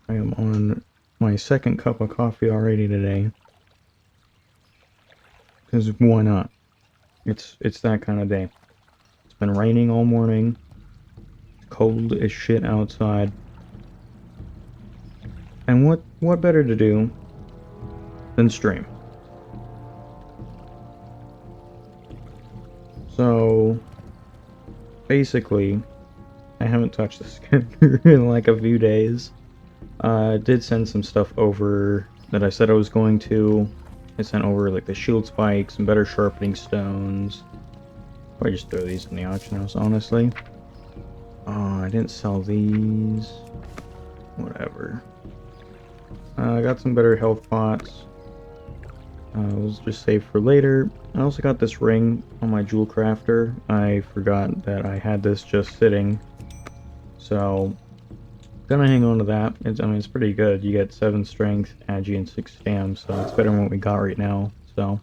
I am on my second cup of coffee already today. Because why not? It's that kind of day. It's been raining all morning. It's cold as shit outside. And what better to do than stream? So basically, I haven't touched this character in like a few days. I did send some stuff over that I said I was going to. I sent over like the shield spikes and better sharpening stones. Or just throw these in the auction house, honestly. Oh, I didn't sell these. Whatever. I got some better health pots. We'll just save for later. I also got this ring on my jewel crafter. I forgot that I had this just sitting. So, gonna hang on to that. I mean, it's pretty good. You get 7 strength, agi, and 6 stam, so it's better than what we got right now. So,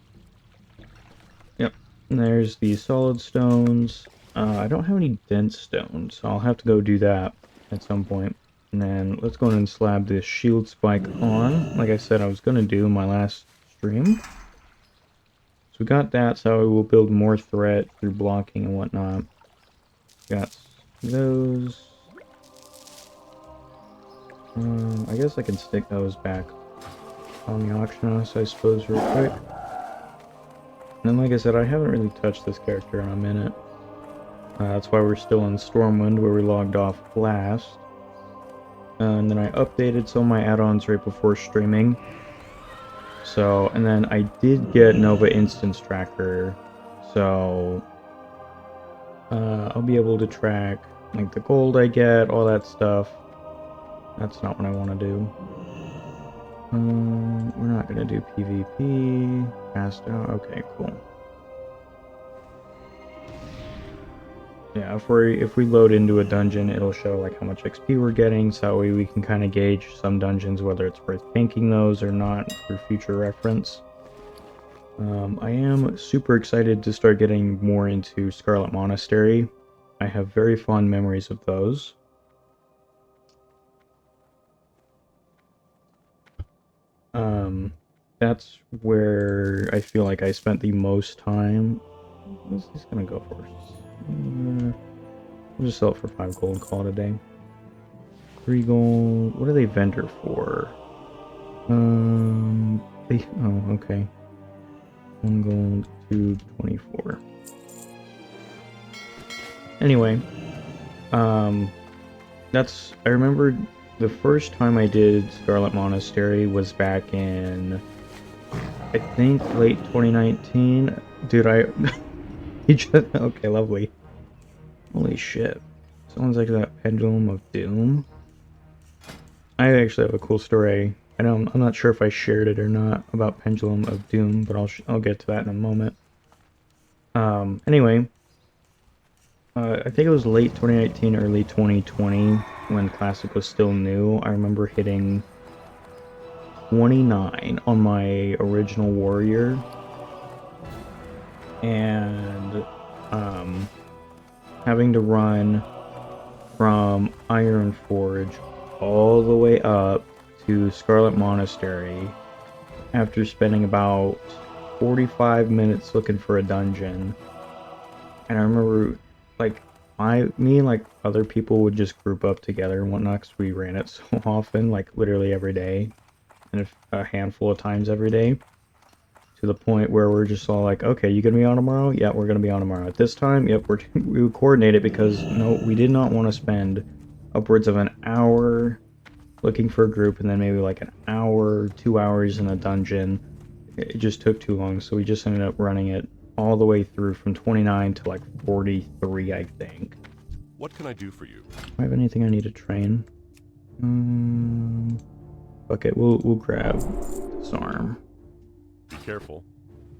yep. And there's the solid stones. I don't have any dense stones, so I'll have to go do that at some point. And then let's go ahead and slab this shield spike on, like I said I was gonna do in my last stream. So we got that, so we will build more threat through blocking and whatnot. Got those. I guess I can stick those back on the auction house, I suppose, real quick. And then, like I said, I haven't really touched this character in a minute. That's why we're still in Stormwind, where we logged off last. And then I updated some of my add-ons right before streaming. So, and then I did get Nova Instance Tracker, so I'll be able to track like the gold I get, all that stuff. That's not what I want to do. We're not gonna do PvP. Cast out. Okay, cool. Yeah, if we load into a dungeon, it'll show like how much XP we're getting, so that way we can kind of gauge some dungeons whether it's worth tanking those or not for future reference. I am super excited to start getting more into Scarlet Monastery. I have very fond memories of those. That's where I feel like I spent the most time. What's this gonna go for? We'll just sell it for 5 gold, call it a day. 3 gold. What do they vendor for? Oh, okay. 1 gold, 224. Anyway, I remember the first time I did Scarlet Monastery was back in, I think, late 2019. Dude, he just, okay, lovely. Holy shit. Someone's like that Pendulum of Doom. I actually have a cool story. I'm not sure if I shared it or not about Pendulum of Doom, but I'll get to that in a moment. Anyway, I think it was late 2019, early 2020 when Classic was still new. I remember hitting 29 on my original warrior, and having to run from Ironforge all the way up to Scarlet Monastery after spending about 45 minutes looking for a dungeon. And I remember, like, me and like other people would just group up together and whatnot, because we ran it so often, like literally every day, and a handful of times every day, to the point where we're just all like, okay, you gonna be on tomorrow? Yeah, we're gonna be on tomorrow. At this time, yep, we would coordinate it, because no, we did not want to spend upwards of an hour looking for a group and then maybe like an hour, 2 hours in a dungeon. It just took too long, so we just ended up running it all the way through from 29 to like 43, I think. What can I do for you? Do I have anything I need to train? Okay, we'll grab this arm. Be careful.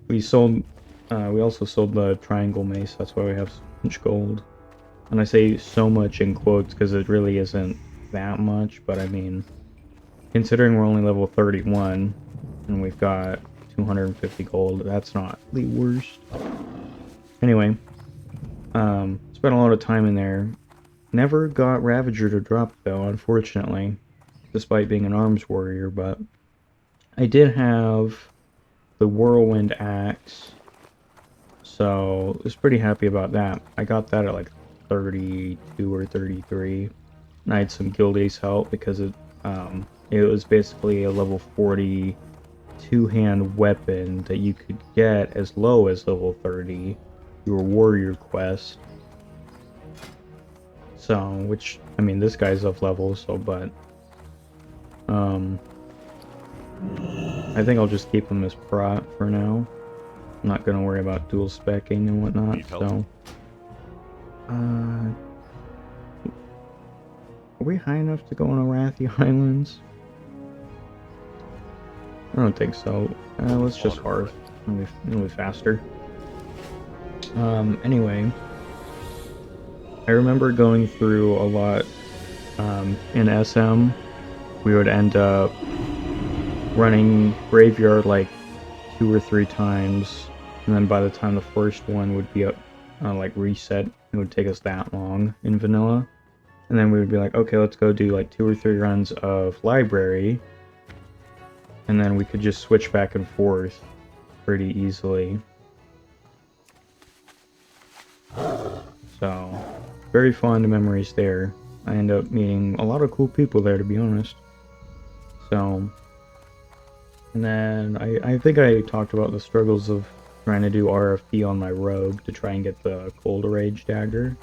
We also sold the triangle mace. That's why we have so much gold. And I say so much in quotes because it really isn't that much, but I mean, considering we're only level 31 and we've got 250 gold, that's not the worst. Anyway, spent a lot of time in there. Never got Ravager to drop though, unfortunately. despite being an arms warrior, but I did have the whirlwind axe, so I was pretty happy about that. I got that at like 32 or 33, and I had some guild ace help because it was basically a level 40 two-hand weapon that you could get as low as level 30 your warrior quest. So, which, I mean, this guy's up level, so, but I think I'll just keep him as prot for now. I'm not gonna worry about dual speccing and whatnot. So, are we high enough to go on Arathi Islands? I don't think so. Let's just hearth. It'll be faster. Anyway, I remember going through a lot in SM. We would end up running graveyard like 2 or 3 times, and then by the time the first one would be like reset, it would take us that long in vanilla. And then we would be like, okay, let's go do like 2 or 3 runs of library, and then we could just switch back and forth pretty easily. So, very fond memories there. I end up meeting a lot of cool people there, to be honest. So, and then I think I talked about the struggles of trying to do RFP on my rogue to try and get the Cold Rage dagger.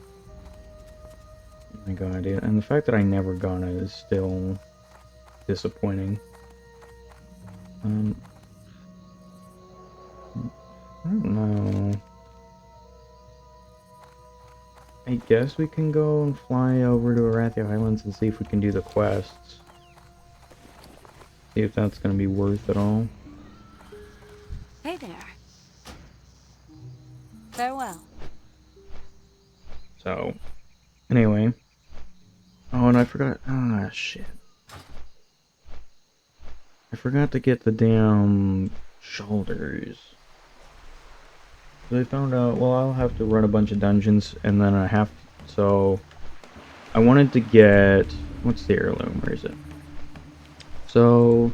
Oh my god, dude. And the fact that I never got it is still disappointing. I don't know. I guess we can go and fly over to Arathi Islands and see if we can do the quests. See if that's going to be worth it all. Hey there. Farewell. So, anyway. Oh, and I forgot. Ah, shit. I forgot to get the damn shoulders. So I found out, well, I'll have to run a bunch of dungeons, and then I have, so I wanted to get, what's the heirloom, where is it? So,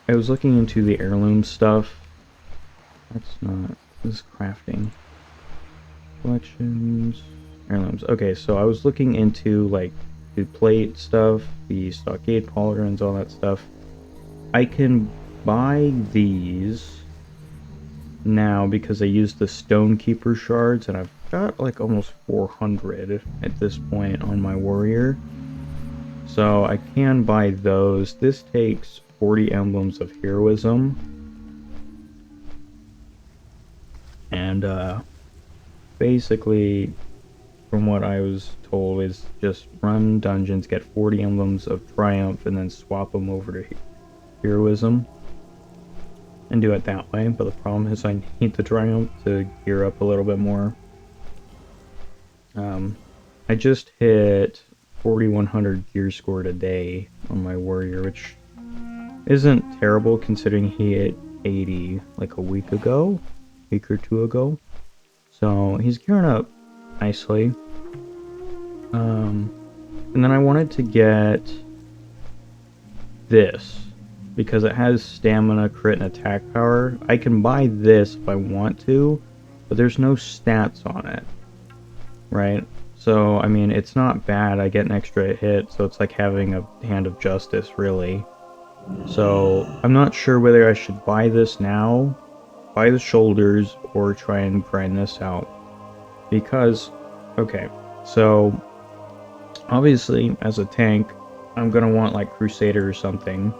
I was looking into the heirloom stuff. That's not, this is crafting. Collections, heirlooms. Okay, so I was looking into, like, the plate stuff, the stockade polygons, all that stuff. I can buy these now because I used the Stonekeeper shards, and I've got like almost 400 at this point on my warrior. So I can buy those. This takes 40 emblems of heroism. And basically, from what I was told, is just run dungeons, get 40 emblems of triumph, and then swap them over to heroism. And do it that way, but the problem is I need the triumph to gear up a little bit more. I just hit 4100 gear score today on my warrior, which isn't terrible considering he hit 80 like a week or 2 ago. So he's gearing up nicely. And then I wanted to get this, because it has stamina, crit, and attack power. I can buy this if I want to, but there's no stats on it, right? So, I mean, it's not bad. I get an extra hit, so it's like having a hand of justice, really. So, I'm not sure whether I should buy this now, buy the shoulders, or try and grind this out. Because, okay, so, obviously, as a tank, I'm gonna want, like, Crusader or something.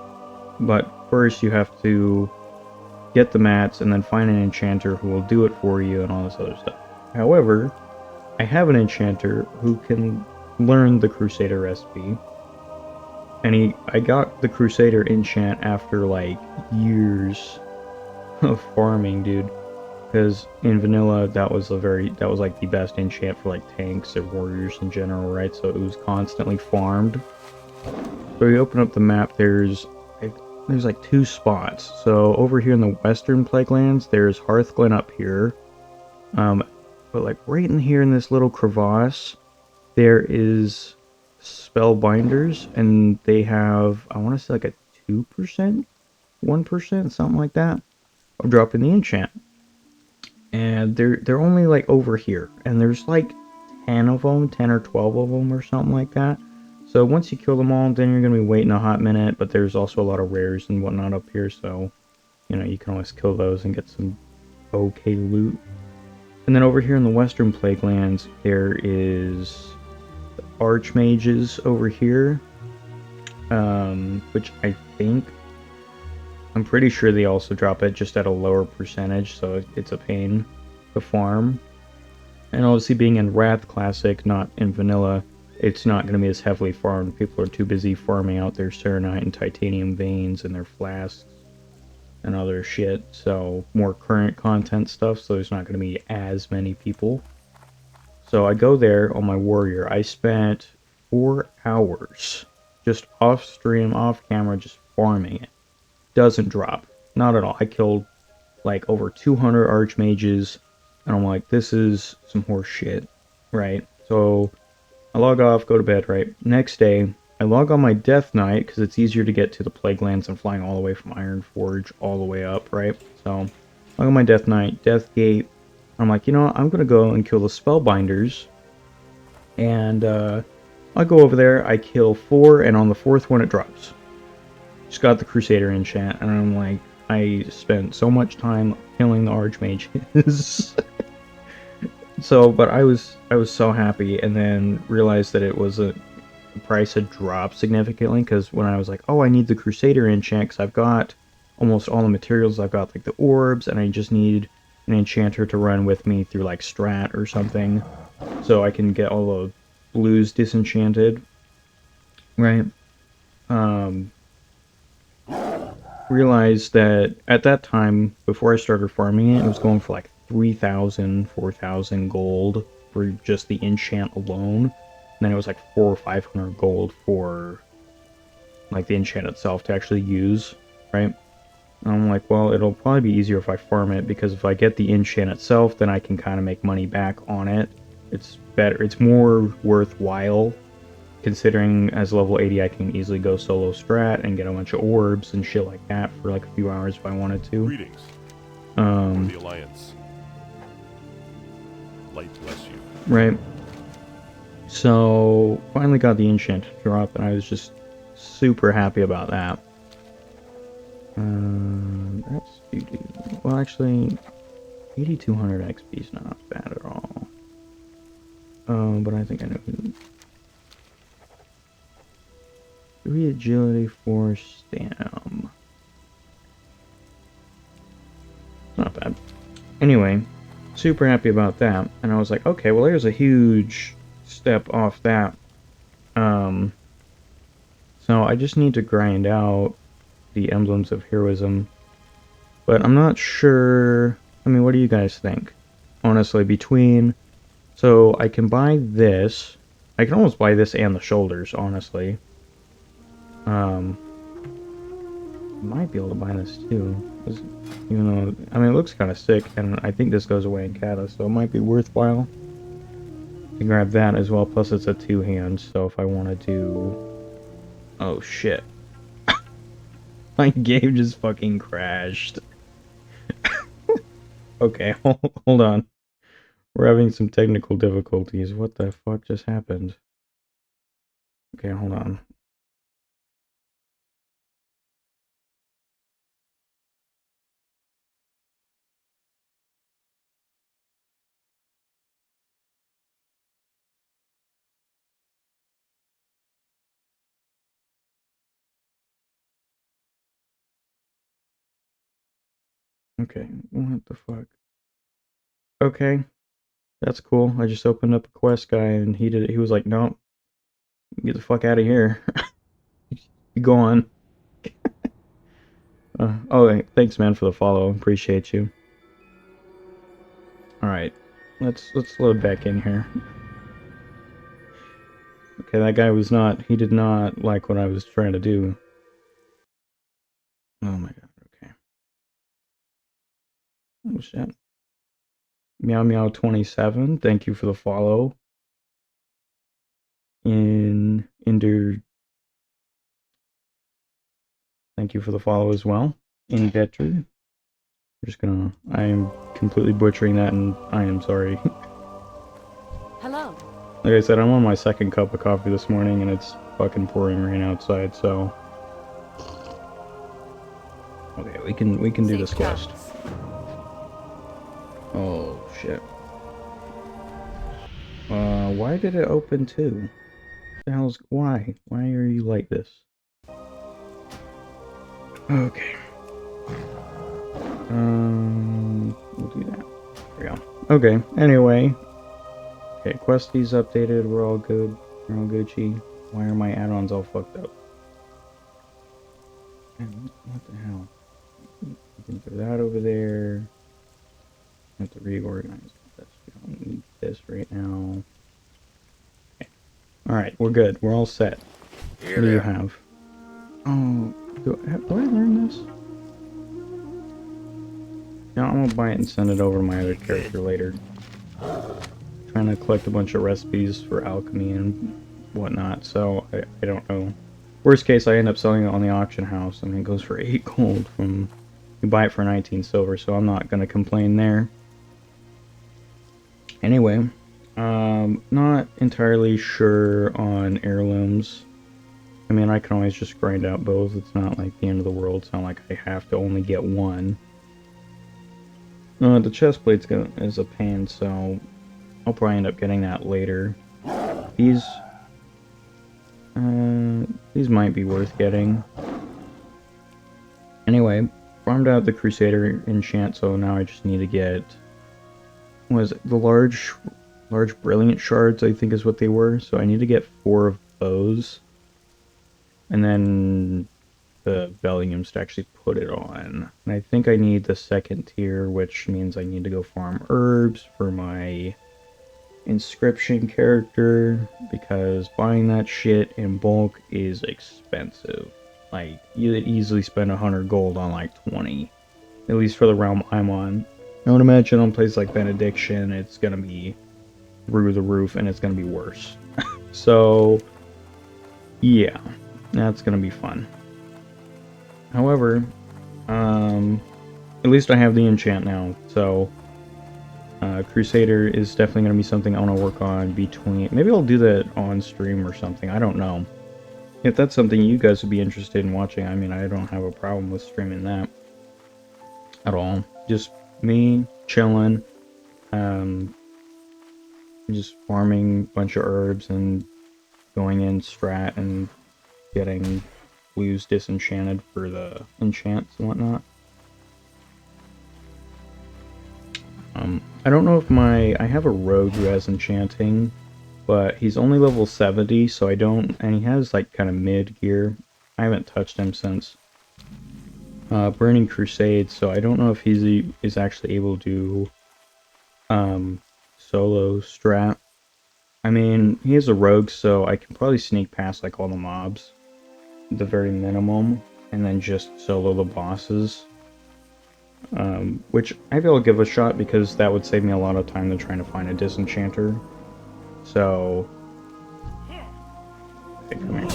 But first you have to get the mats and then find an enchanter who will do it for you and all this other stuff. However, I have an enchanter who can learn the Crusader recipe. And I got the Crusader enchant after like years of farming, dude. Because in vanilla that was like the best enchant for like tanks or warriors in general, right? So it was constantly farmed. So you open up the map, there's like 2 spots. So over here in the western Plaguelands, there's Hearthglen up here. But like right in here in this little crevasse, there is spellbinders, and they have, I want to say like a 2%, 1%, something like that, of dropping the enchant. And they're only like over here, and there's like 10 of them, 10 or 12 of them or something like that. So once you kill them all, then you're gonna be waiting a hot minute. But there's also a lot of rares and whatnot up here, so you know you can always kill those and get some okay loot. And then over here in the Western Plaguelands, there is the Archmages over here, which I'm pretty sure they also drop it just at a lower percentage, so it's a pain to farm. And obviously being in Wrath Classic, not in Vanilla, it's not going to be as heavily farmed. People are too busy farming out their Serenite and Titanium Veins and their flasks and other shit, so more current content stuff, so there's not going to be as many people. So I go there on my Warrior. I spent 4 hours just off stream, off camera, just farming it. Doesn't drop. Not at all. I killed like over 200 Archmages, and I'm like, this is some horse shit, right? So I log off, go to bed, right? Next day, I log on my Death Knight, because it's easier to get to the Plaguelands than flying all the way from Ironforge all the way up, right? So, log on my Death Knight, Death Gate. I'm like, you know what? I'm going to go and kill the Spellbinders. And I go over there, I kill 4, and on the 4th one it drops. Just got the Crusader enchant, and I'm like, I spent so much time killing the Archmages. So, but I was so happy, and then realized that it was the price had dropped significantly, because when I was like, oh, I need the Crusader enchant, because I've got almost all the materials. I've got like the orbs, and I just need an enchanter to run with me through like Strat or something, so I can get all the blues disenchanted, right? Um, Realized that at that time, before I started farming it, it was going for like 3,000, 4,000 gold for just the enchant alone. And then it was like 400 or 500 gold for like the enchant itself to actually use, right? And I'm like, well, it'll probably be easier if I farm it, because if I get the enchant itself, then I can kind of make money back on it. It's better, it's more worthwhile, considering as level 80 I can easily go solo strat and get a bunch of orbs and shit like that for like a few hours if I wanted to. Greetings from the Alliance. Light bless you. Right. So finally got the enchant to drop, and I was just super happy about that. That's well, actually 8200 XP is not bad at all. But I think I know who. 3 agility, 4 stam. Not bad. Anyway, super happy about that. And I was like, okay, well, there's a huge step off that. So I just need to grind out the emblems of heroism. But I'm not sure. I mean, what do you guys think? Honestly, between. So I can buy this. I can almost buy this and the shoulders, honestly. Might be able to buy this too, even though, I mean, it looks kind of sick, and I think this goes away in Kata, so it might be worthwhile to grab that as well. Plus it's a 2-hand, so if I want to do, oh shit, my game just fucking crashed. Okay, hold on, we're having some technical difficulties. What the fuck just happened? Okay, hold on. Okay, what the fuck? Okay, that's cool. I just opened up a quest guy, and he did it. He was like, "No, get the fuck out of here. You go on." Oh, thanks, man, for the follow. Appreciate you. All right, let's load back in here. Okay, that guy was not. He did not like what I was trying to do. Oh my god. Okay. Oh shit. Meow Meow 27. Thank you for the follow. in Inder. Thank you for the follow as well. Invetter. I'm just gonna. I am completely butchering that, and I am sorry. Hello. Like I said, I'm on my second cup of coffee this morning, and it's fucking pouring rain outside. So, okay, we can do this quest. Oh shit. Why did it open too? What the hell's why? Why are you like this? Okay. We'll do that. There we go. Okay. Anyway. Okay, questies updated. We're all good. We're all Gucci. Why are my add-ons all fucked up? Man, what the hell? You can throw that over there. I have to reorganize this. We don't need this right now. Okay. Alright, we're good. We're all set. What do you have? Oh, do I learn this? No, I'm gonna buy it and send it over to my other character later. Trying to collect a bunch of recipes for alchemy and whatnot, so I don't know. Worst case, I end up selling it on the auction house. I mean, it goes for 8 gold from... You buy it for 19 silver, so I'm not gonna complain there. Anyway, not entirely sure on heirlooms. I mean, I can always just grind out both. It's not like the end of the world. It's not like I have to only get one. The chest plate's is a pain, so I'll probably end up getting that later. These might be worth getting. Anyway, farmed out the Crusader enchant, so now I just need to get... Was it the large brilliant shards, I think is what they were. So I need to get 4 of those. And then the Belliums to actually put it on. And I think I need the 2nd tier, which means I need to go farm herbs for my inscription character, because buying that shit in bulk is expensive. Like, you could easily spend 100 gold on like 20. At least for the realm I'm on. I would imagine on places like Benediction, it's gonna be through the roof, and it's gonna be worse. So, yeah, that's gonna be fun. However, at least I have the enchant now, so Crusader is definitely gonna be something I want to work on between... Maybe I'll do that on stream or something, I don't know. If that's something you guys would be interested in watching, I mean, I don't have a problem with streaming that at all. Just me chilling, just farming a bunch of herbs and going in strat and getting blues disenchanted for the enchants and whatnot. I don't know if I have a rogue who has enchanting, but he's only level 70, so I don't, and he has like kind of mid gear. I haven't touched him since Burning Crusade, so I don't know if he is actually able to solo strat. I mean, he is a rogue, so I can probably sneak past like all the mobs, at the very minimum, and then just solo the bosses. Which I feel I'll give a shot, because that would save me a lot of time than trying to find a disenchanter. So, okay, come here.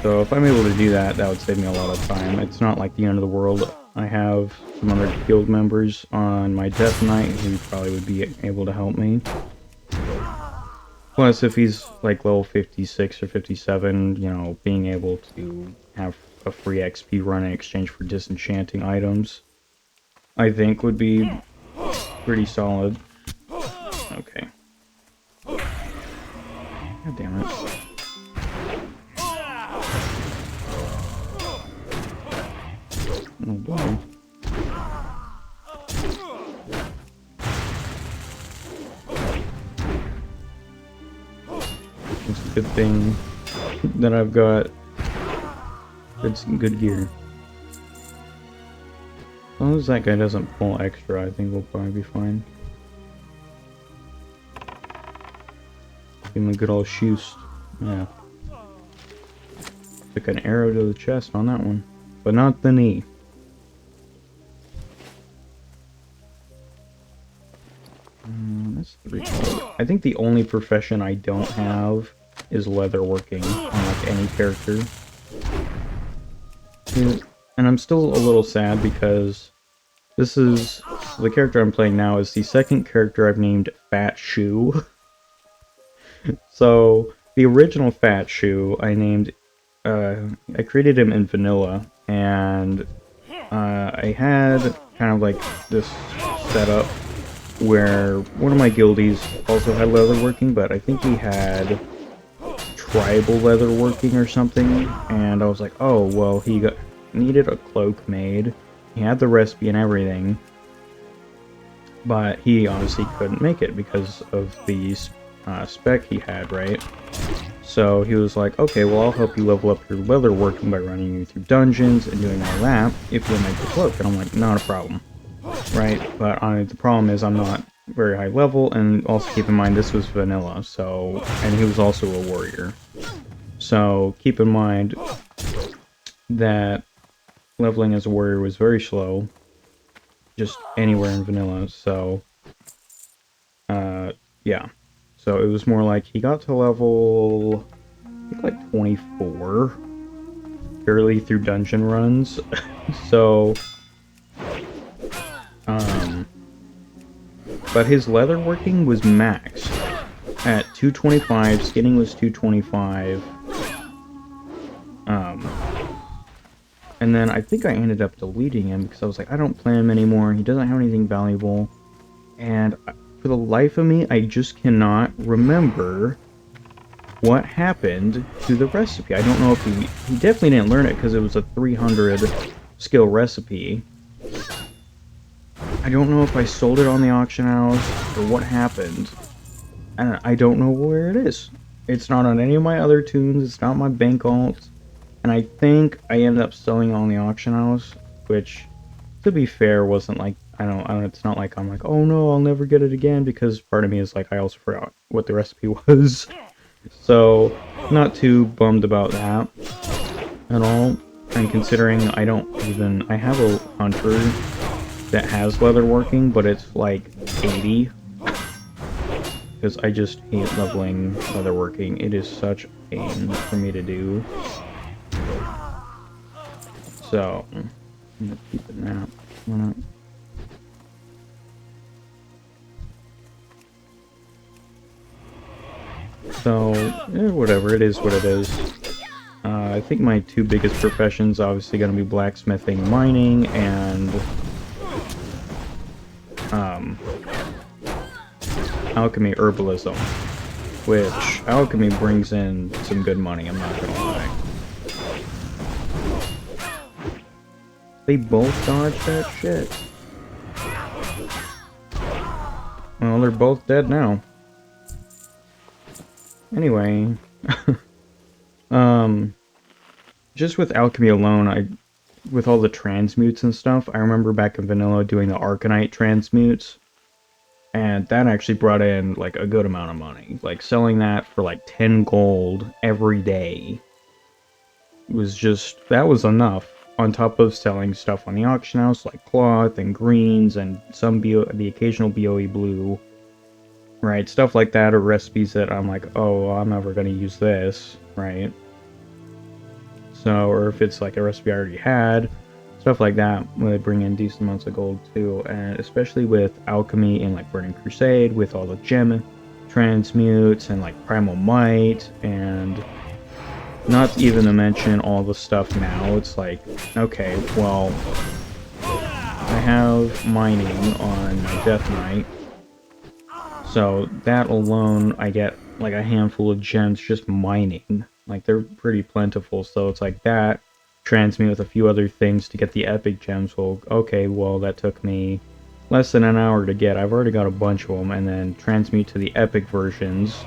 So if I'm able to do that, that would save me a lot of time. It's not like the end of the world. I have some other guild members on my Death Knight who probably would be able to help me. Plus, if he's like level 56 or 57, you know, being able to have a free XP run in exchange for disenchanting items, I think would be pretty solid. Okay. God damn it. Oh boy. It's a good thing that I've got good gear. As long as that guy doesn't pull extra, I think we'll probably be fine. Give him a good old shoost. Yeah. Took an arrow to the chest on that one, but not the knee. That's 3. think the only profession I don't have is leatherworking on like any character. And I'm still a little sad because this is the character I'm playing now is the second character I've named Fat Shoe. So the original Fat Shoe I named, I created him in vanilla, and I had kind of like this setup where one of my guildies also had leatherworking, but I think he had tribal leatherworking or something, and I was like, oh, well, needed a cloak made. He had the recipe and everything, but he honestly couldn't make it because of the spec he had, right? So he was like, okay, well, I'll help you level up your leatherworking by running you through dungeons and doing all that if you'll make the cloak. And I'm like, not a problem, right? But the problem is I'm not very high level, and also keep in mind this was vanilla, so, and he was also a warrior. So keep in mind that leveling as a warrior was very slow, just anywhere in vanilla, so, yeah. So it was more like he got to level, I think like 24, barely through dungeon runs, so, but his leatherworking was maxed at 225, skinning was 225, and then I think I ended up deleting him because I was like, I don't play him anymore, he doesn't have anything valuable, and for the life of me, I just cannot remember what happened to the recipe. I don't know if he definitely didn't learn it because it was a 300 skill recipe. I don't know if I sold it on the auction house or what happened. And I don't know where it is. It's not on any of my other tunes, it's not my bank alts. And I think I ended up selling it on the auction house, which, to be fair, wasn't like, I don't, it's not like I'm like, oh no, I'll never get it again, because part of me is like, I also forgot what the recipe was. So, not too bummed about that at all. And considering I have a hunter that has leatherworking, but it's like 80. Because I just hate leveling leatherworking. It is such a pain for me to do. So, I'm gonna keep it now. Why not? So, whatever, it is what it is. I think my two biggest professions obviously going to be blacksmithing, mining, and alchemy herbalism. Which, alchemy brings in some good money, I'm not gonna lie. They both dodged that shit. Well, they're both dead now. Anyway, just with alchemy alone, with all the transmutes and stuff, I remember back in vanilla doing the Arcanite transmutes, and that actually brought in like a good amount of money. Like selling that for like 10 gold every day that was enough, on top of selling stuff on the auction house like cloth and greens and the occasional BOE blue. Right, stuff like that, or recipes that I'm like, oh, I'm never going to use this, right? So, or if it's like a recipe I already had, stuff like that would bring in decent amounts of gold too, and especially with alchemy in like Burning Crusade, with all the gem transmutes and like Primal Might, and not even to mention all the stuff now, it's like, okay, well, I have mining on my Death Knight. So that alone, I get like a handful of gems just mining. Like they're pretty plentiful, so it's like that transmute with a few other things to get the epic gems. Well, okay, well that took me less than an hour to get. I've already got a bunch of them, and then transmute to the epic versions.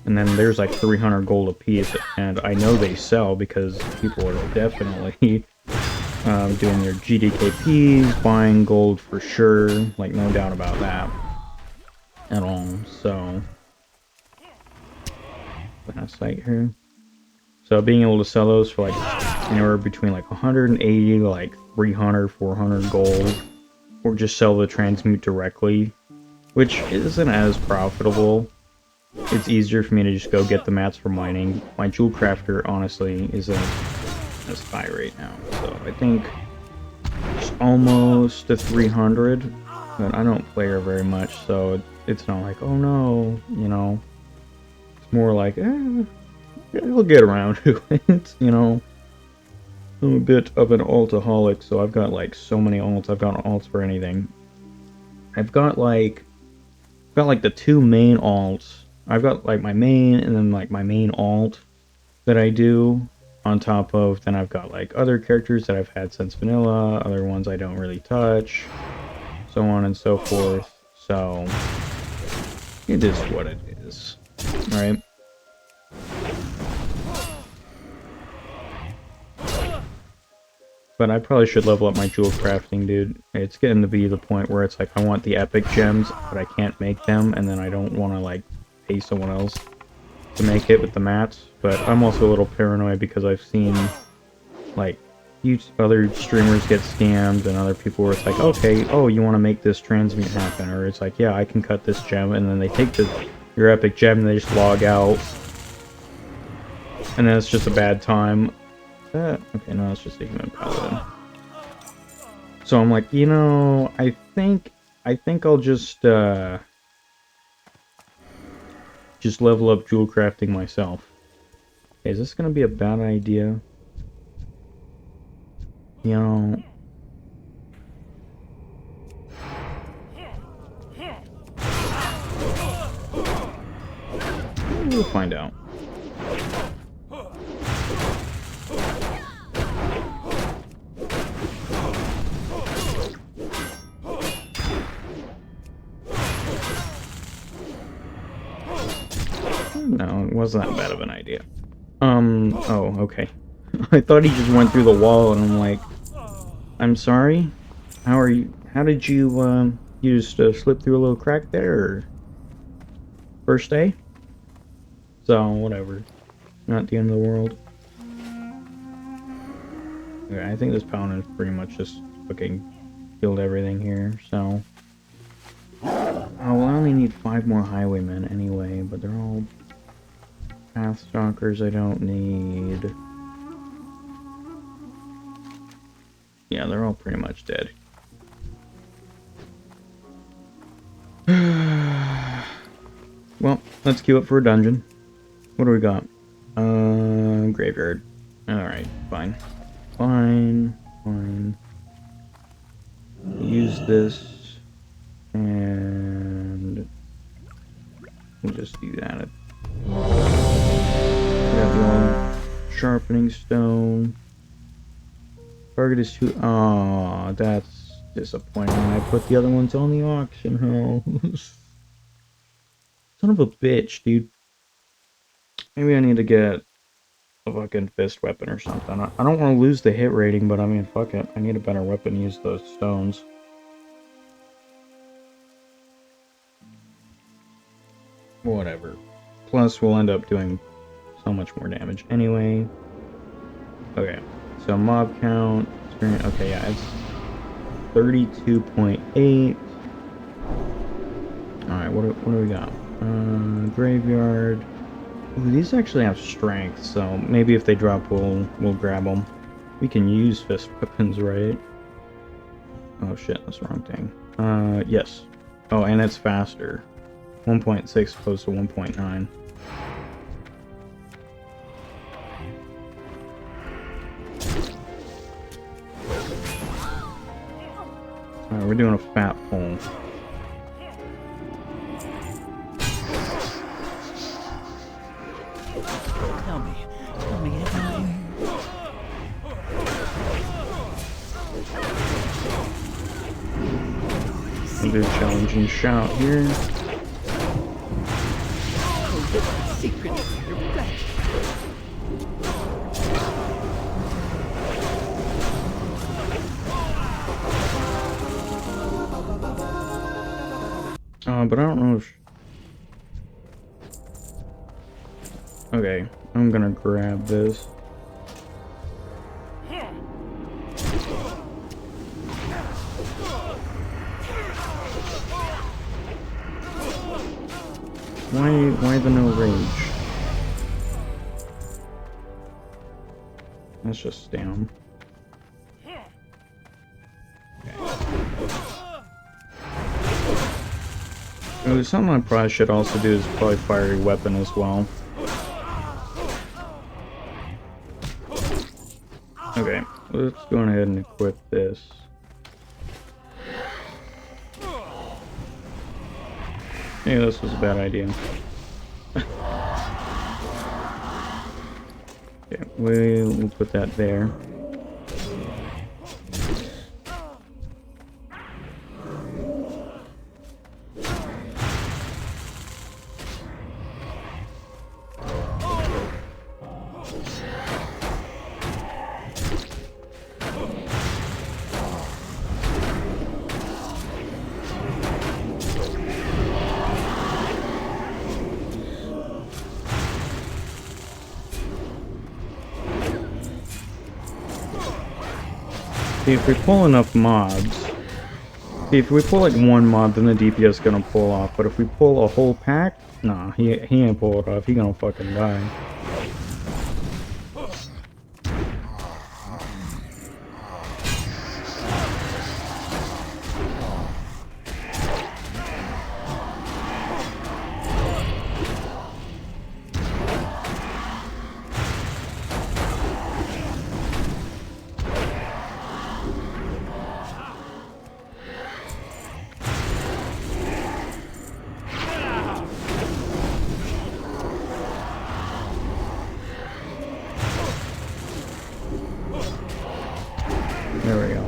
And then there's like 300 gold a piece, and I know they sell because people are definitely doing their GDKPs, buying gold for sure, like no doubt about that. At all, so last site here. So being able to sell those for like anywhere between like 180 to like 300, 400 gold, or just sell the transmute directly, which isn't as profitable. It's easier for me to just go get the mats for mining. My jewel crafter, honestly, isn't as high right now, so I think it's almost to 300, but I don't play her very much, so it's not like, oh no, you know. It's more like, we'll get around to it, you know. I'm a bit of an altaholic, so I've got like so many alts. I've got alts for anything. I've got like the two main alts. I've got like my main and then like my main alt that I do on top of, then I've got like other characters that I've had since vanilla, other ones I don't really touch, so on and so forth. So it is what it is, right? But I probably should level up my jewel crafting, dude. It's getting to be the point where it's like I want the epic gems, but I can't make them, and then I don't want to like pay someone else to make it with the mats. But I'm also a little paranoid because I've seen like other streamers get scammed, and other people where it's like, okay, oh, you want to make this transmute happen, or it's like, yeah, I can cut this gem, and then they take your epic gem and they just log out, and then it's just a bad time. Okay, no, it's just a human paladin. So I'm like, you know, I think I'll just level up jewel crafting myself. Okay, is this gonna be a bad idea? You know, we'll find out. No, it wasn't that bad of an idea. Oh, okay. I thought he just went through the wall, and I'm like, I'm sorry? How did you, you just slip through a little crack there, or first day? So, whatever. Not the end of the world. Okay, I think this paladin is pretty much just fucking killed everything here, so... Oh, well, I only need 5 more highwaymen anyway, but they're all pathstalkers I don't need. Yeah, they're all pretty much dead. Well, let's queue up for a dungeon. What do we got? Graveyard. Alright, fine. Fine. Use this, and we'll just do that. We got the old sharpening stone. Target is too. Aw, that's disappointing. I put the other ones on the auction house. Son of a bitch, dude. Maybe I need to get a fucking fist weapon or something. I don't want to lose the hit rating, but I mean, fuck it. I need a better weapon to use those stones. Whatever. Plus, we'll end up doing so much more damage anyway. Okay, so mob count. Okay, yeah, it's 32.8. Alright, what do we got? Graveyard. Ooh, these actually have strength, so maybe if they drop, we'll grab them. We can use fist weapons, right? Oh shit, that's the wrong thing. Yes. Oh, and it's faster. 1.6 opposed to 1.9. Alright, we're doing a fat pull. Tell me everything. We'll do a challenging shout here. Secret of your flesh. But I don't know if... Okay, I'm gonna grab this. Why the no rage? That's just down. Oh, something I probably should also do is probably fiery weapon as well. Okay, let's go ahead and equip this. Maybe this was a bad idea. Okay, we'll put that there. See, if we pull enough mobs... See, if we pull like one mob, then the DPS is gonna pull off. But if we pull a whole pack, nah, he ain't pull it off. He gonna fucking die. There we go.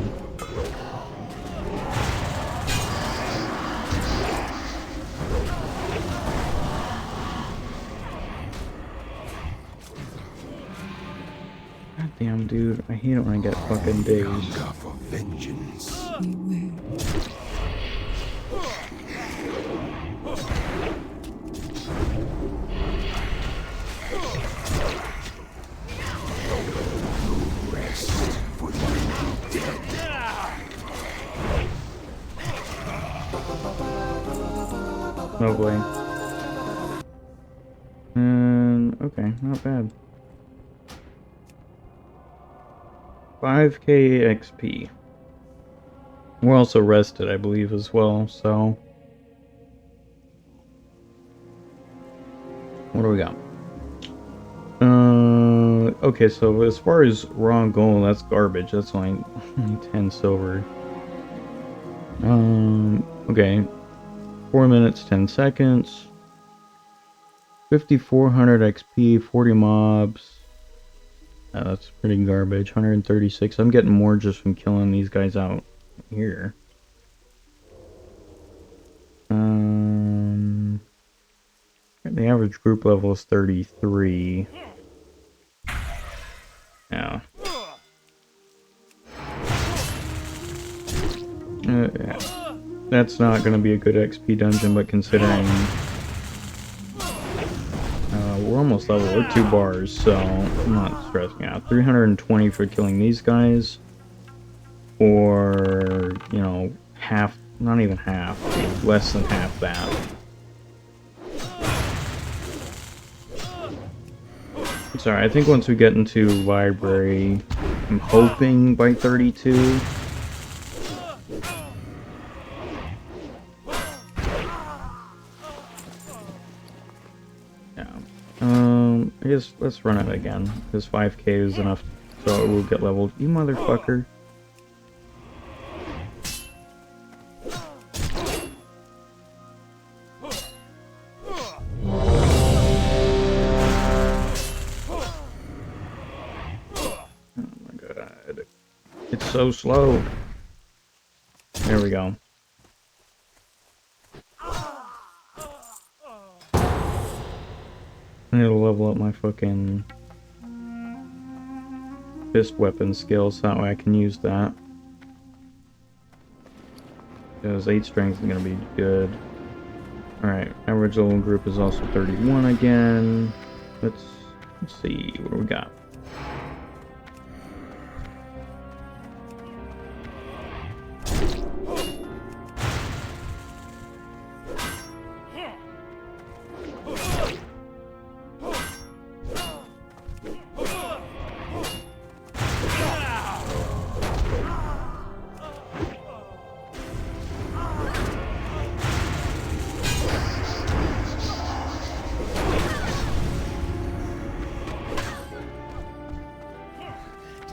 God damn, dude. I hate it when I get fucking dazed. Hunger for vengeance. Rest for the dead. Lovely. And okay, not bad. 5k XP. We're also rested, I believe, as well, so... What do we got? Okay, so as far as raw gold, that's garbage. That's only 10 silver. Okay. 4 minutes, 10 seconds. 5,400 XP, 40 mobs. That's pretty garbage. 136. I'm getting more just from killing these guys out here. The average group level is 33. Yeah. Yeah. That's not going to be a good XP dungeon, but considering we're almost level, we're 2 bars, so I'm not stressing out. 320 for killing these guys, or, you know, half, not even half, less than half that. Sorry, I think once we get into library, I'm hoping by 32. Yeah. I guess let's run it again, because 5k is enough, so it will get leveled. You motherfucker. It's so slow. There we go. I need to level up my fucking fist weapon skills, so that way I can use that. Because 8 strength is gonna be good. Alright, average level group is also 31 again. Let's see, what do we got?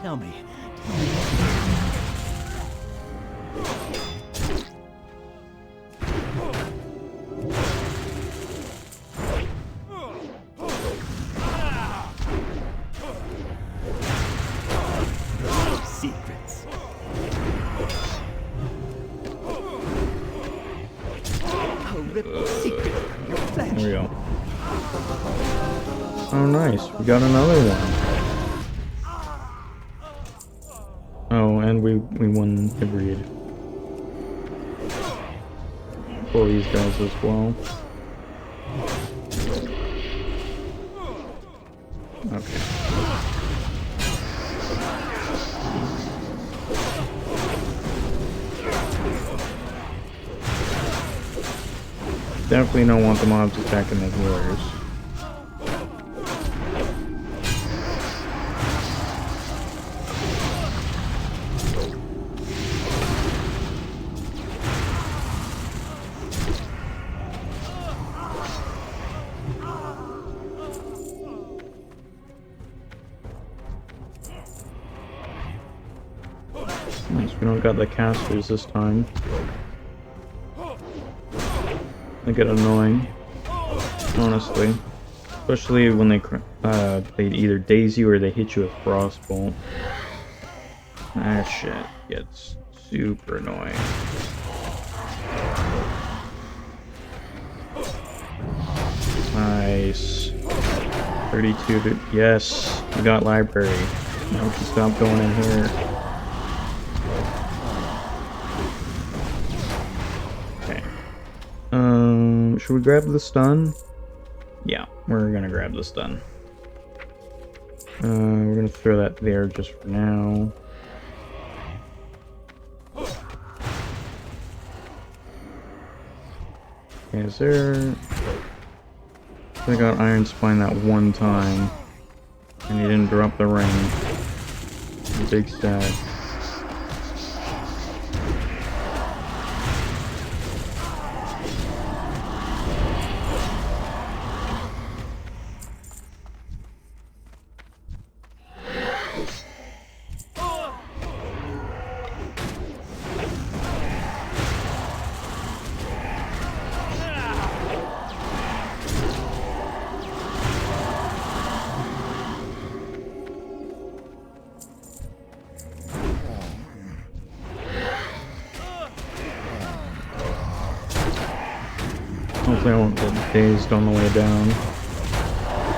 Tell me. Secrets. I'll rip the secret from your flesh. There we go. Oh, nice. We got another one. Oh, and we won the breed. Pull these guys as well. Okay. Definitely don't want the mobs attacking the healers. Nice, we don't got the casters this time. They get annoying, honestly. Especially when they either daze you or they hit you with frostbolt. That shit gets super annoying. Nice. 32 to... Yes! We got library. Now we can stop going in here. Should we grab the stun? Yeah, we're gonna grab the stun. We're gonna throw that there just for now. Okay, is there... I got Iron Spine that one time, and he didn't drop the ring. Big stat. Hopefully I won't get dazed on the way down.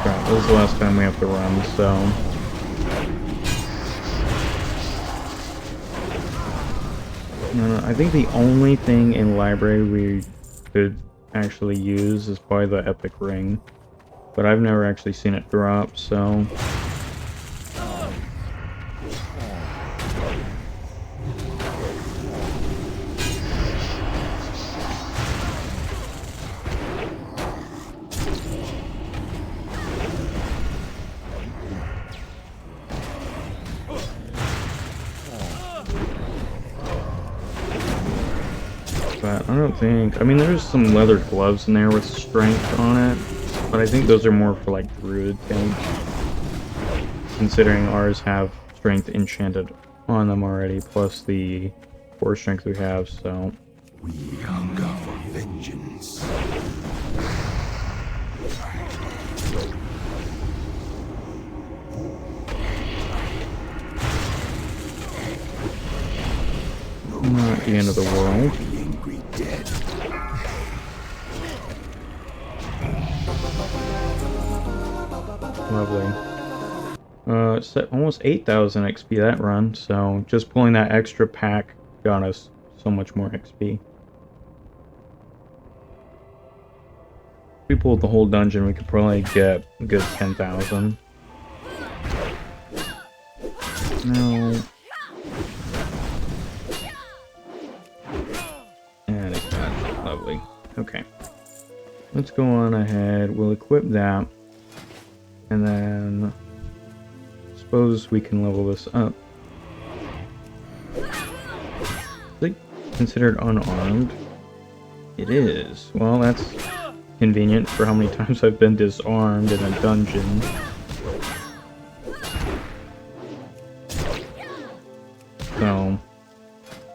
Crap, this is the last time we have to run, so... I think the only thing in library we could actually use is probably the epic ring. But I've never actually seen it drop, so... But I don't think... I mean, there's some leather gloves in there with strength on it, but I think those are more for, like, druid things. Considering ours have strength enchanted on them already, plus the 4 strength we have, so... We hunger for vengeance. Not the end of the world. The angry dead. Lovely. Set almost 8,000 XP that run, so just pulling that extra pack got us so much more XP. If we pulled the whole dungeon, we could probably get a good 10,000. No. And it's done. Lovely. Okay. Let's go on ahead. We'll equip that. And then... suppose we can level this up. Is it considered unarmed? It is. Well, that's convenient for how many times I've been disarmed in a dungeon.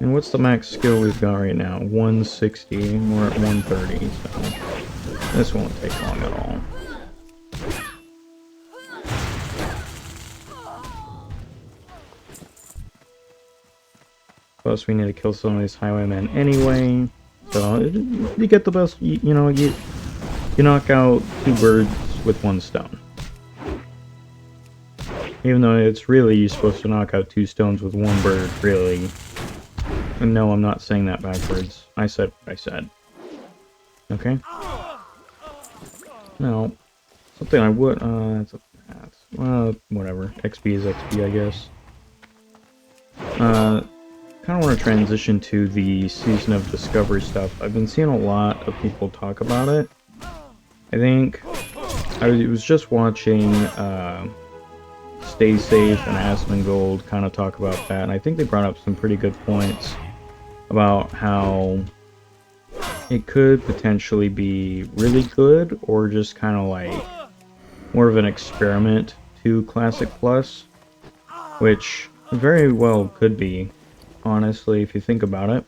And what's the max skill we've got right now? 160, and we're at 130, so this won't take long at all. Plus, we need to kill some of these highwaymen anyway. So you get the best. You know, you knock out 2 birds with 1 stone. Even though it's really you're supposed to knock out 2 stones with 1 bird, really. And no, I'm not saying that backwards. I said what I said. Okay. Now, something I would. Whatever. XP is XP, I guess. Kind of want to transition to the Season of Discovery stuff. I've been seeing a lot of people talk about it. I think I was just watching Stay Safe and Asmongold kind of talk about that, and I think they brought up some pretty good points about how it could potentially be really good or just kind of like more of an experiment to Classic Plus, which very well could be. Honestly, if you think about it,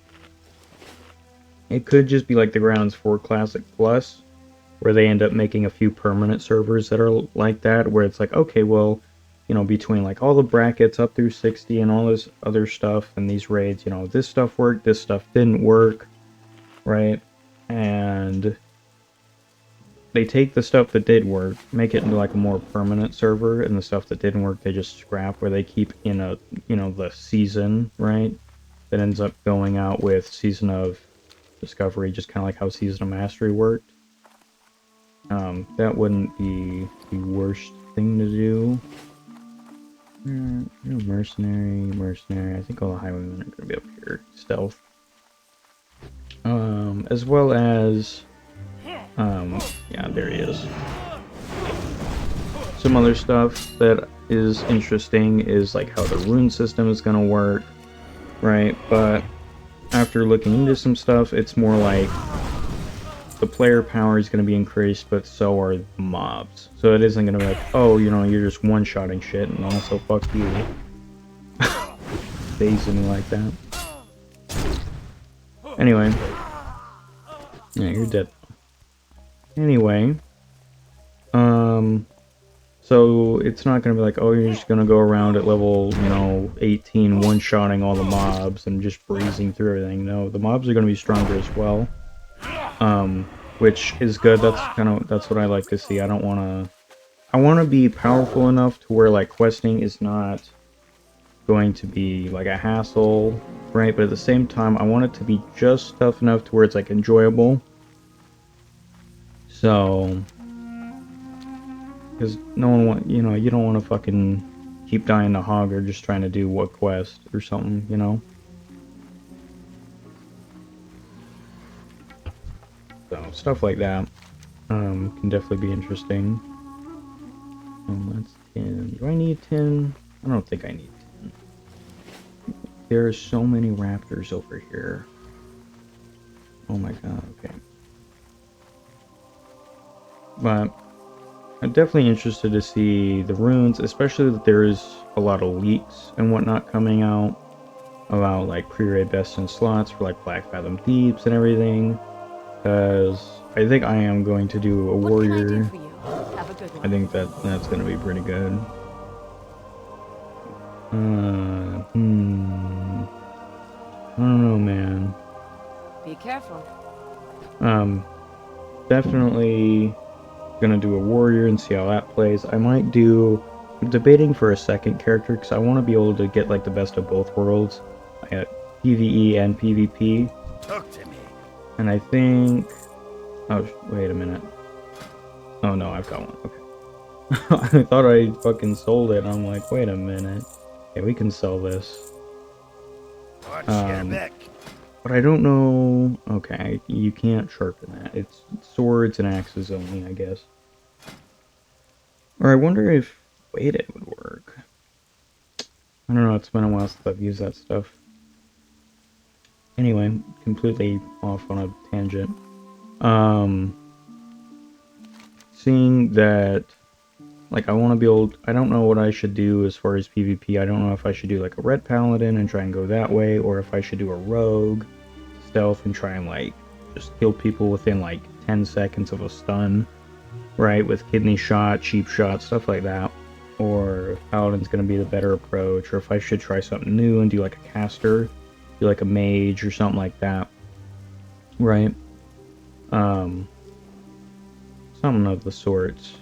it could just be like the grounds for Classic Plus, where they end up making a few permanent servers that are like that, where it's like, okay, well, you know, between like all the brackets up through 60 and all this other stuff and these raids, you know, this stuff worked, this stuff didn't work, right? And they take the stuff that did work, make it into like a more permanent server, and the stuff that didn't work they just scrap, where they keep in a, you know, the season, right? That ends up going out with Season of Discovery, just kind of like how Season of Mastery worked. That wouldn't be the worst thing to do. Mercenary. I think all the highwaymen are going to be up here. Stealth. As well as... yeah, there he is. Some other stuff that is interesting is like how the rune system is going to work. Right, but after looking into some stuff, it's more like the player power is going to be increased, but so are the mobs. So it isn't going to be like, oh, you know, you're just one-shotting shit, and also fuck you. Phasing me like that. Anyway. Yeah, you're dead. Anyway. So it's not going to be like, oh, you're just going to go around at level, you know, 18, one-shotting all the mobs and just breezing through everything. No, the mobs are going to be stronger as well. Which is good. That's what I like to see. I want to be powerful enough to where like questing is not going to be like a hassle, right? But at the same time, I want it to be just tough enough to where it's like enjoyable. So, because no one want, you know, you don't want to fucking keep dying to hog or just trying to do what quest or something, you know. So stuff like that can definitely be interesting. That's 10. Do I need 10? I don't think I need 10. There are so many raptors over here. Oh my god, okay. But I'm definitely interested to see the runes, especially that there is a lot of leaks and whatnot coming out about like pre-raid bests and slots for like Black Fathom Deeps and everything. Because I think I am going to do a warrior. I think that's going to be pretty good. I don't know, man. Be careful. Definitely gonna do a warrior and see how that plays. I'm debating for a second character because I want to be able to get like the best of both worlds. I got PvE and PvP. Talk to me. And I think... Oh, wait a minute. Oh no, I've got one. Okay. I thought I fucking sold it. I'm like, wait a minute. Okay, we can sell this. Watch your back. But I don't know... Okay, you can't sharpen that. It's swords and axes only, I guess. Or I wonder if weighted would work. I don't know, it's been a while since I've used that stuff. Anyway, completely off on a tangent. Seeing that Like, I want to build... I don't know what I should do as far as PvP. I don't know if I should do, like, a red paladin and try and go that way, or if I should do a rogue, stealth, and try and, like, just kill people within, like, 10 seconds of a stun, right? With kidney shot, cheap shot, stuff like that. Or if paladin's going to be the better approach, or if I should try something new and do, like, a caster, do, like, a mage or something like that, right? Something of the sorts.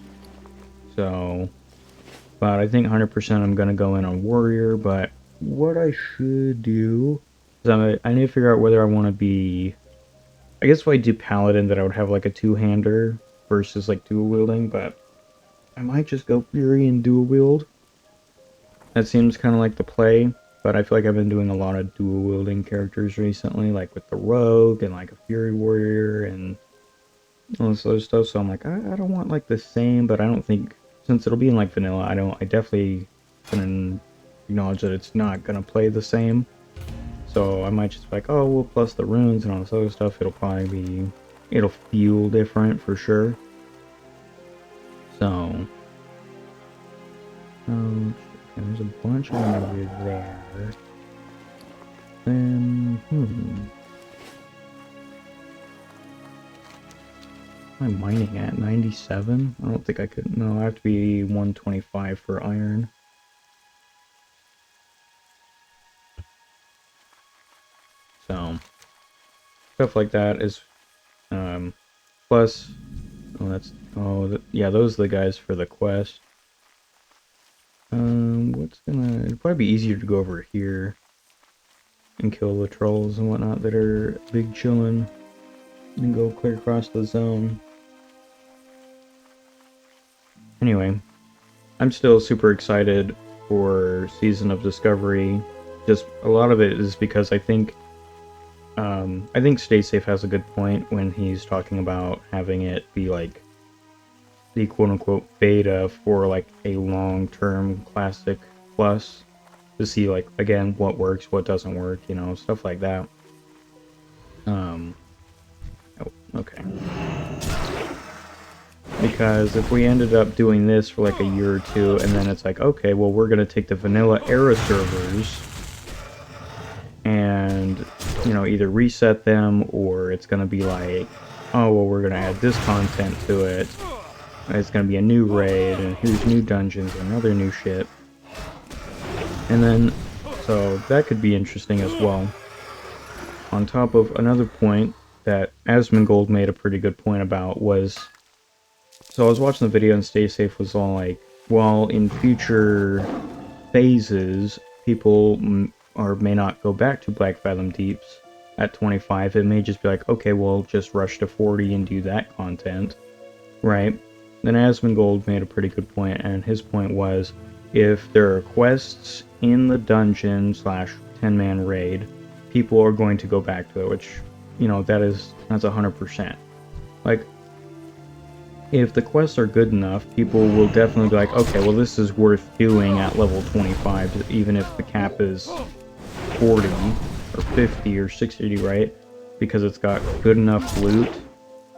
So, but I think 100% I'm going to go in on warrior, but what I should do is I need to figure out whether I want to be... I guess if I do paladin, that I would have like a two-hander versus like dual wielding, but I might just go fury and dual wield. That seems kind of like the play, but I feel like I've been doing a lot of dual wielding characters recently, like with the rogue and like a fury warrior and all this other stuff, so I'm like, I don't want like the same, but I don't think... Since it'll be in like vanilla, I definitely can acknowledge that it's not gonna play the same. So I might just be like, oh, well, plus the runes and all this other stuff, it'll feel different for sure. So, there's a bunch over there. Then, what am I mining at? 97? I don't think I could. No, I have to be 125 for iron. So, stuff like that is, plus, yeah, those are the guys for the quest. It'd probably be easier to go over here and kill the trolls and whatnot that are big chillin' and go clear across the zone. Anyway, I'm still super excited for Season of Discovery. Just a lot of it is because I think Stay Safe has a good point when he's talking about having it be like the quote-unquote beta for like a long-term Classic Plus to see like, again, what works, what doesn't work, you know, stuff like that. Oh, okay. Because if we ended up doing this for like a year or two, and then it's like, okay, well, we're going to take the vanilla era servers and, you know, either reset them, or it's going to be like, oh, well, we're going to add this content to it. It's going to be a new raid, and here's new dungeons and other new shit. And then, so that could be interesting as well. On top of another point that Asmongold made a pretty good point about was... So I was watching the video and Stay Safe was all like, well, in future phases, people may not go back to Black Fathom Deeps at 25. It may just be like, okay, well, just rush to 40 and do that content, right? Then Asmongold made a pretty good point, and his point was, if there are quests in the dungeon / 10-man raid, people are going to go back to it, which, you know, that's 100%. Like, if the quests are good enough, people will definitely be like, okay, well, this is worth doing at level 25, even if the cap is 40 or 50 or 60, right? Because it's got good enough loot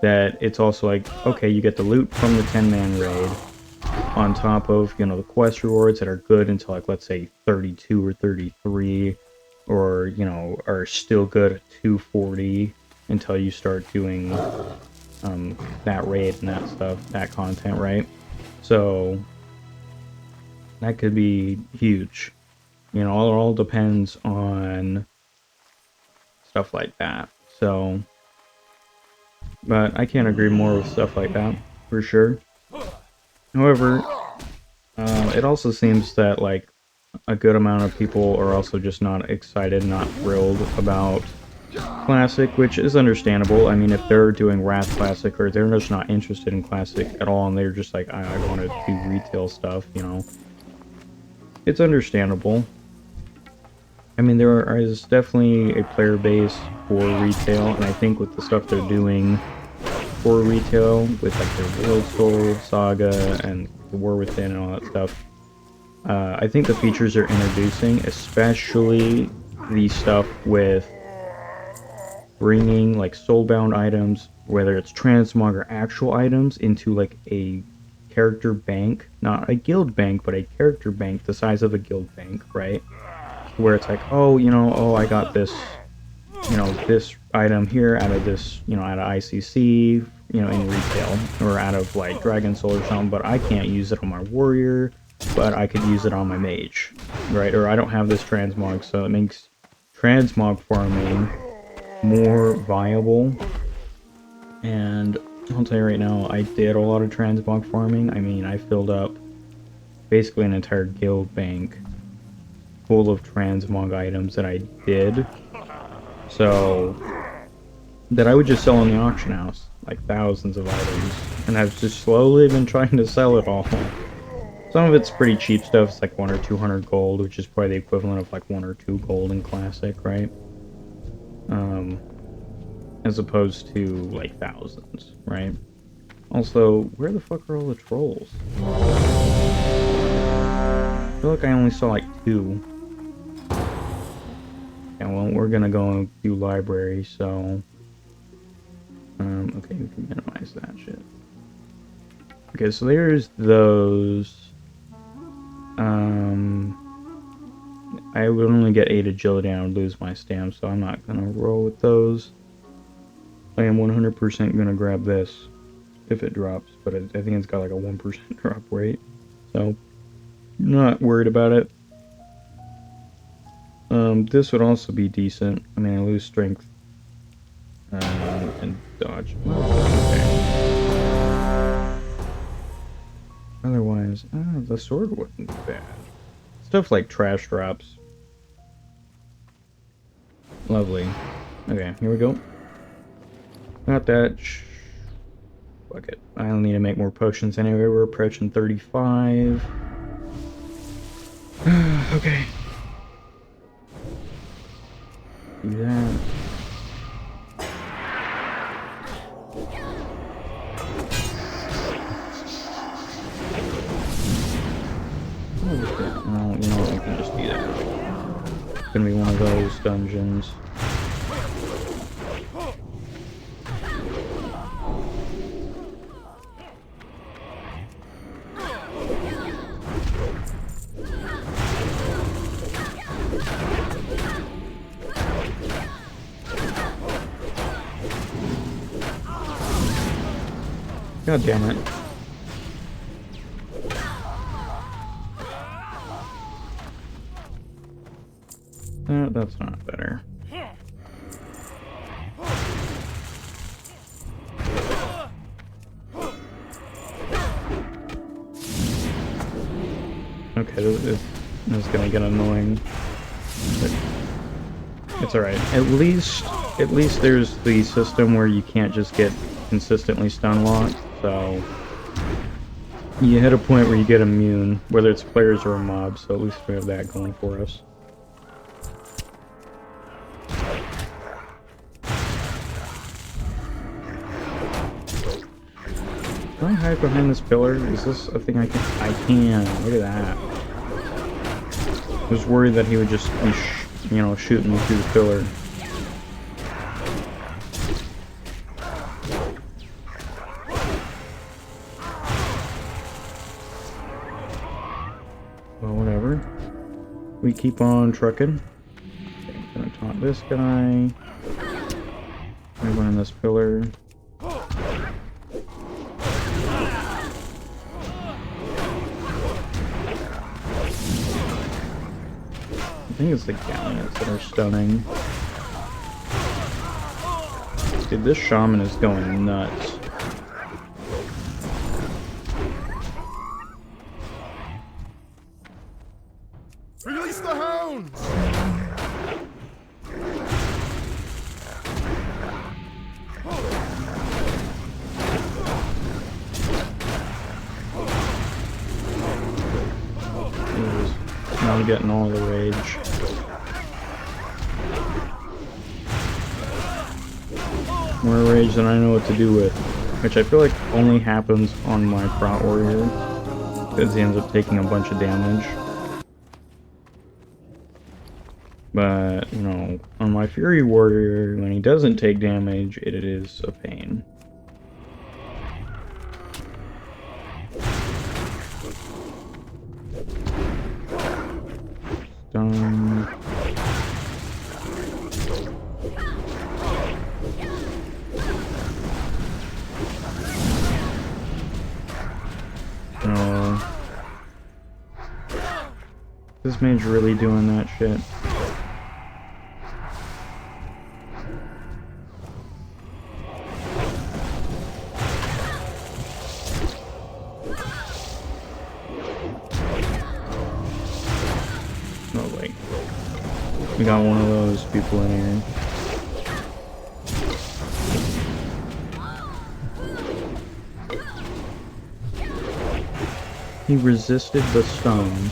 that it's also like, okay, you get the loot from the 10-man raid on top of, you know, the quest rewards that are good until, like, let's say 32 or 33, or, you know, are still good at 240 until you start doing that raid and that stuff, that content, right? So that could be huge. You know, it all depends on stuff like that. So, but I can't agree more with stuff like that, for sure. However, it also seems that, like, a good amount of people are also just not excited, not thrilled about Classic, which is understandable. I mean, if they're doing Wrath Classic, or they're just not interested in Classic at all, and they're just like, I want to do retail stuff, you know, it's understandable. I mean, there is definitely a player base for retail, and I think with the stuff they're doing for retail, with like their World Soul Saga and the War Within and all that stuff, I think the features they're introducing, especially the stuff with bringing like soulbound items, whether it's transmog or actual items, into like a character bank, not a guild bank, but a character bank the size of a guild bank, right? Where it's like, oh, you know, oh, I got this, you know, this item here out of this, you know, out of ICC, you know, in retail, or out of like Dragon Soul or something, but I can't use it on my warrior, but I could use it on my mage, right? Or I don't have this transmog, so it makes transmog farming more viable. And I'll tell you right now, I did a lot of transmog farming. I mean, I filled up basically an entire guild bank full of transmog items that I did. So, that I would just sell in the auction house, like thousands of items. And I've just slowly been trying to sell it all. Some of it's pretty cheap stuff, it's like 100 or 200 gold, which is probably the equivalent of like 1 or 2 gold in Classic, right? As opposed to like thousands, right? Also, where the fuck are all the trolls? I feel like I only saw like 2. Yeah, well, we're gonna go and do library, so... okay, we can minimize that shit. Okay, so there's those. I would only get 8 agility and I would lose my stamp, so I'm not gonna roll with those. I am 100% gonna grab this if it drops, but I think it's got like a 1% drop rate, so not worried about it. This would also be decent. I mean, I lose strength and dodge. Okay. Otherwise, the sword wasn't bad. Stuff like trash drops. Lovely. Okay, here we go. Got that. Fuck it. I don't need to make more potions anyway. We're approaching 35. Okay. Do that. Oh, you know what? I can just do that. It's gonna be one of those dungeons. God damn it. That's not better. Okay, this is gonna get annoying. But it's alright. At least there's the system where you can't just get consistently stun locked, so you hit a point where you get immune, whether it's players or a mob, so at least we have that going for us. Can I hide behind this pillar? Is this a thing I can? I can. Look at that. I was worried that he would just be, you know, shooting me through the pillar. Well, whatever. We keep on trucking. Okay, I'm gonna taunt this guy. Right behind this pillar. I think it's the galleons that are stunning. Dude, this shaman is going nuts. Release the hounds! Now I'm getting all the rage. More rage than I know what to do with. Which I feel like only happens on my Prot Warrior. Because he ends up taking a bunch of damage. But, you know, on my Fury Warrior, when he doesn't take damage, it is a pain. Done. Oh. This mage's really doing that shit. Oh wait. We got one of those people in here. He resisted the stun.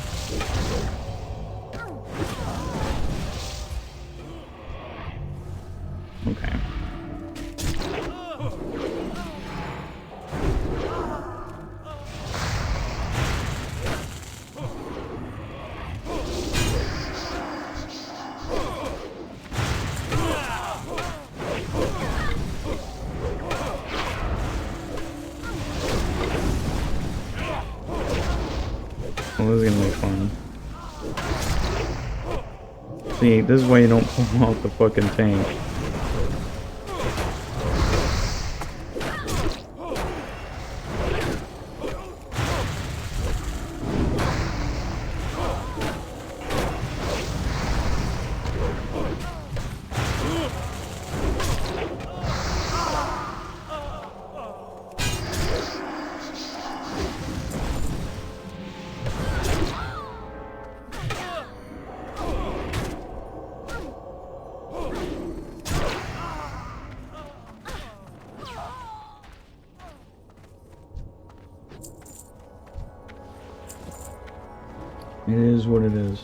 Okay. Well, this is gonna be fun. See, this is why you don't pull off the fucking tank. It is what it is.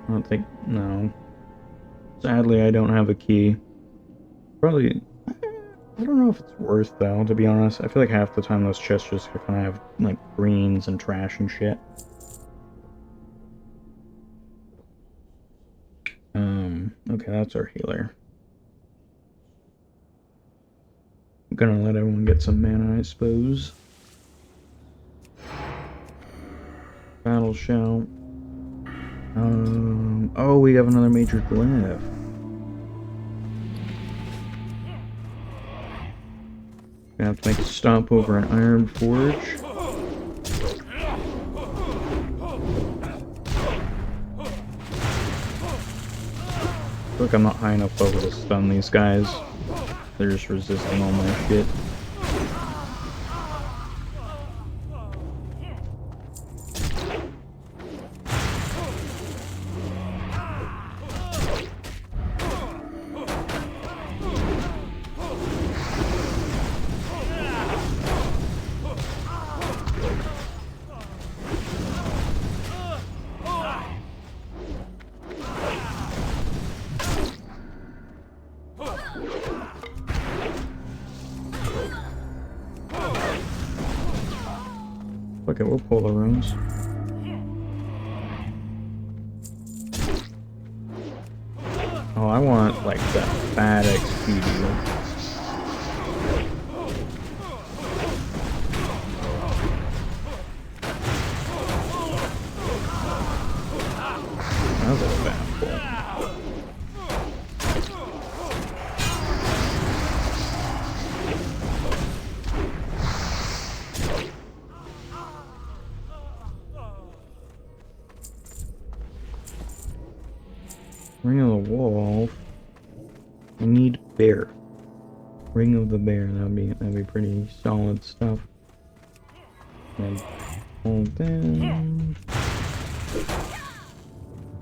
I don't think... no. Sadly, I don't have a key. Probably... I don't know if it's worth, though, to be honest. I feel like half the time those chests just kind of have, like, greens and trash and shit. Okay, that's our healer. I'm gonna let everyone get some mana, I suppose. Battle shout. Oh, we have another major glyph. Gonna have to make a stop over an iron forge. Look, I'm not high enough level to stun these guys. They're just resisting all my shit. Okay, we'll pull the runes. Oh, I want, like, that fat XP deal. That was a fat pull. Ring of the Wolf. I need bear. Ring of the Bear. That'd be pretty solid stuff. And hold them.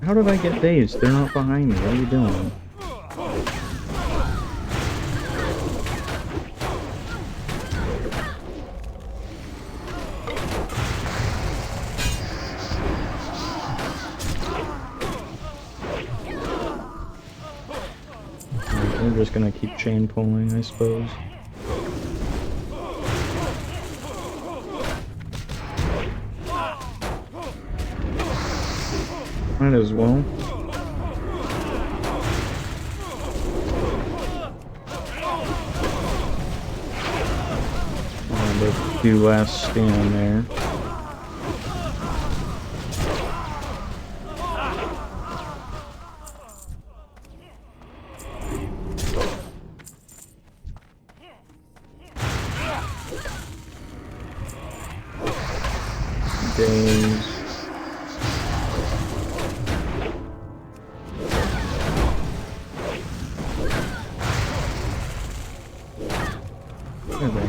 How did I get dazed? They're not behind me. What are you doing? We're just gonna keep chain pulling, I suppose. Might as well. The two last stand there. There they are.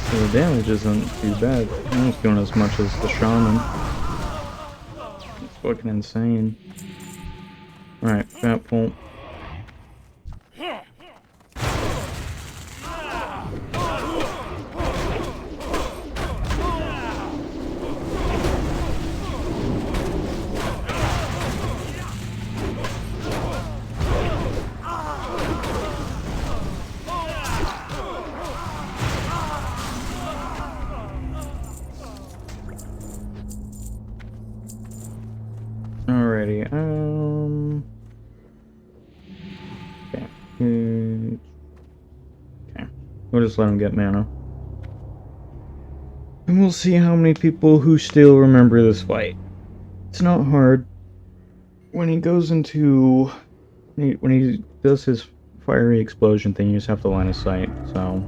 The damage isn't too bad. I'm almost doing as much as the shaman. It's fucking insane. Alright, fat pulp. Alrighty, okay. Okay. We'll just let him get mana. And we'll see how many people who still remember this fight. It's not hard. When he goes into... When he does his fiery explosion thing, you just have to line of sight, so...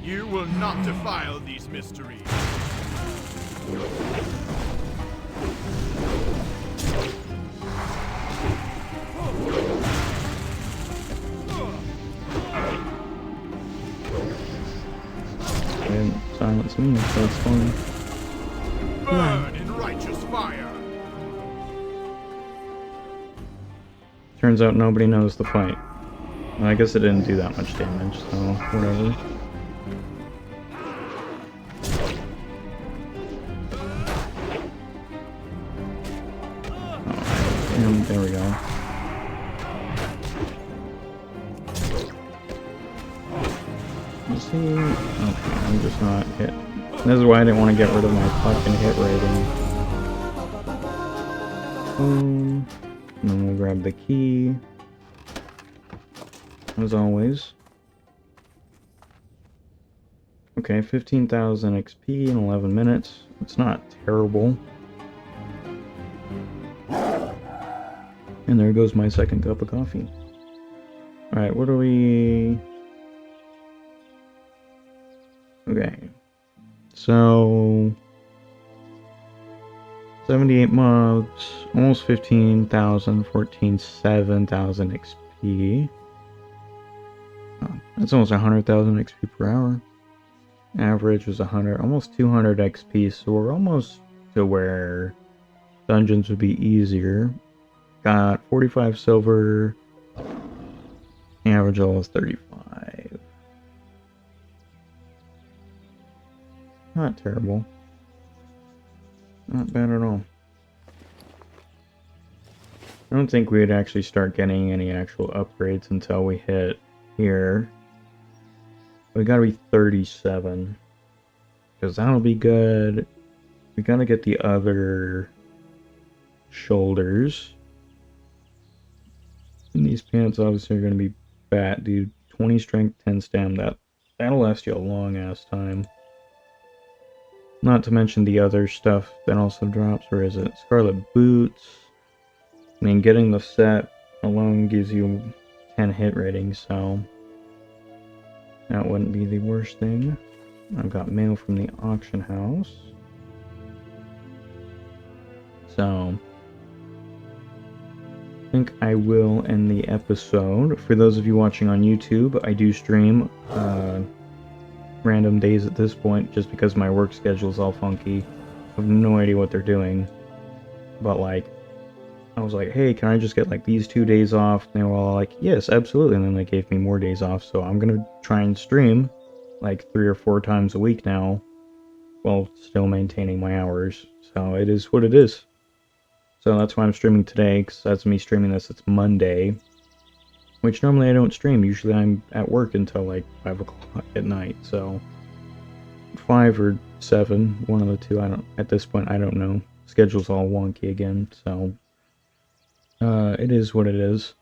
You will not defile these mysteries. And silence me, so it's fine. Burn in righteous fire. Turns out nobody knows the fight. Well, I guess it didn't do that much damage, so whatever. Alright, and there we go. You see? Okay, I'm just not hit. This is why I didn't want to get rid of my fucking hit rating. And then we'll grab the key. As always. Okay, 15,000 XP in 11 minutes. It's not terrible. And there goes my second cup of coffee. Alright, what are we... Okay. So... 78 mobs, almost 15,000, 7,000 XP. Oh, that's almost 100,000 XP per hour. Average was 100, almost 200 XP, so we're almost to where dungeons would be easier. Got 45 silver, average level is 35. Not terrible. Not bad at all. I don't think we'd actually start getting any actual upgrades until we hit here. We gotta be 37. Because that'll be good. We gotta get the other shoulders. And these pants obviously are gonna be fat, dude. 20 strength, 10 stam. That'll last you a long ass time. Not to mention the other stuff that also drops. Where is it? Scarlet boots. I mean, getting the set alone gives you 10 hit ratings, so that wouldn't be the worst thing. I've got mail from the auction house. So, I think I will end the episode. For those of you watching on YouTube, I do stream random days at this point, just because my work schedule is all funky. I have no idea what they're doing. But like, I was like, hey, can I just get like these 2 days off? And they were all like, yes, absolutely. And then they gave me more days off, so I'm gonna try and stream like 3 or 4 times a week now, while still maintaining my hours. So it is what it is. So that's why I'm streaming today, because that's me streaming this. It's Monday, which normally I don't stream. Usually I'm at work until like 5 o'clock at night. So 5 or 7, one of the two. At this point, I don't know. Schedule's all wonky again, so it is what it is.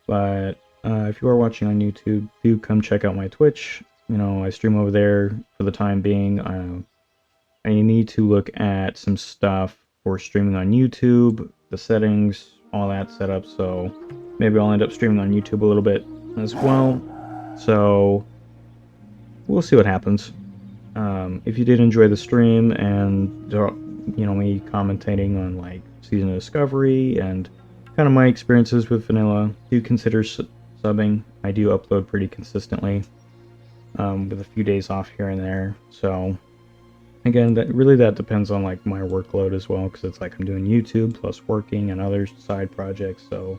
But if you are watching on YouTube, do come check out my Twitch. You know, I stream over there for the time being. I need to look at some stuff for streaming on YouTube, the settings, all that setup, so maybe I'll end up streaming on YouTube a little bit as well. So we'll see what happens. If you did enjoy the stream and, you know, me commentating on like Season of Discovery and kind of my experiences with vanilla, do consider subbing. I do upload pretty consistently, with a few days off here and there. So again, that depends on like my workload as well, because it's like I'm doing YouTube plus working and other side projects, so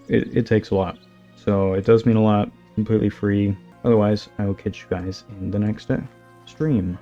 it takes a lot. So it does mean a lot. Completely free. Otherwise, I will catch you guys in the next stream.